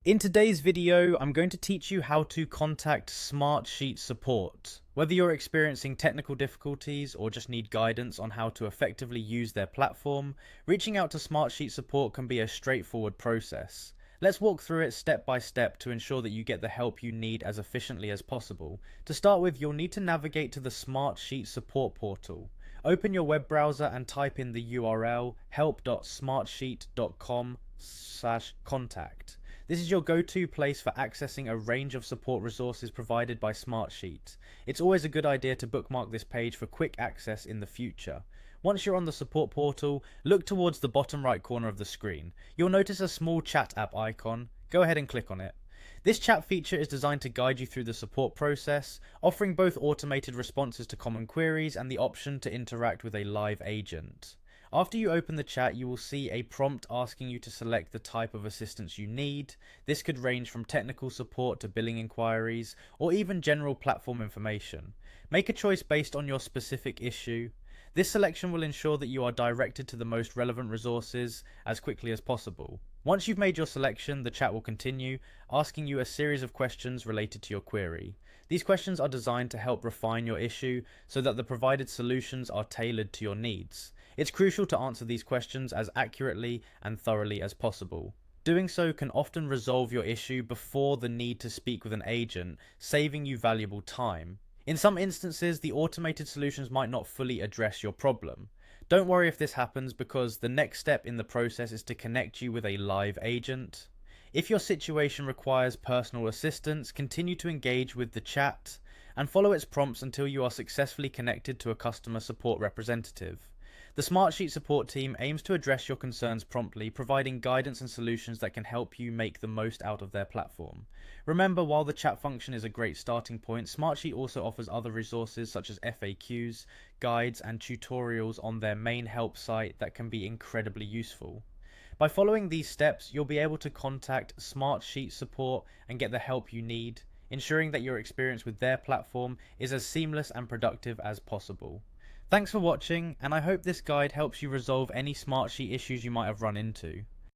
In today's video, I'm going to teach you how to contact Smartsheet support. Whether you're experiencing technical difficulties or just need guidance on how to effectively use their platform, reaching out to Smartsheet support can be a straightforward process. Let's walk through it step by step to ensure that you get the help you need as efficiently as possible. To start with, you'll need to navigate to the Smartsheet support portal. Open your web browser and type in the URL help.smartsheet.com/contact. This is your go-to place for accessing a range of support resources provided by Smartsheet. It's always a good idea to bookmark this page for quick access in the future. Once you're on the support portal, look towards the bottom right corner of the screen. You'll notice a small chat app icon. Go ahead and click on it. This chat feature is designed to guide you through the support process, offering both automated responses to common queries and the option to interact with a live agent. After you open the chat, you will see a prompt asking you to select the type of assistance you need. This could range from technical support to billing inquiries, or even general platform information. Make a choice based on your specific issue. This selection will ensure that you are directed to the most relevant resources as quickly as possible. Once you've made your selection, the chat will continue, asking you a series of questions related to your query. These questions are designed to help refine your issue so that the provided solutions are tailored to your needs. It's crucial to answer these questions as accurately and thoroughly as possible. Doing so can often resolve your issue before the need to speak with an agent, saving you valuable time. In some instances, the automated solutions might not fully address your problem. Don't worry if this happens, because the next step in the process is to connect you with a live agent. If your situation requires personal assistance, continue to engage with the chat and follow its prompts until you are successfully connected to a customer support representative. The Smartsheet support team aims to address your concerns promptly, providing guidance and solutions that can help you make the most out of their platform. Remember, while the chat function is a great starting point, Smartsheet also offers other resources such as FAQs, guides, and tutorials on their main help site that can be incredibly useful. By following these steps, you'll be able to contact Smartsheet support and get the help you need, ensuring that your experience with their platform is as seamless and productive as possible. Thanks for watching, and I hope this guide helps you resolve any Smartsheet issues you might have run into.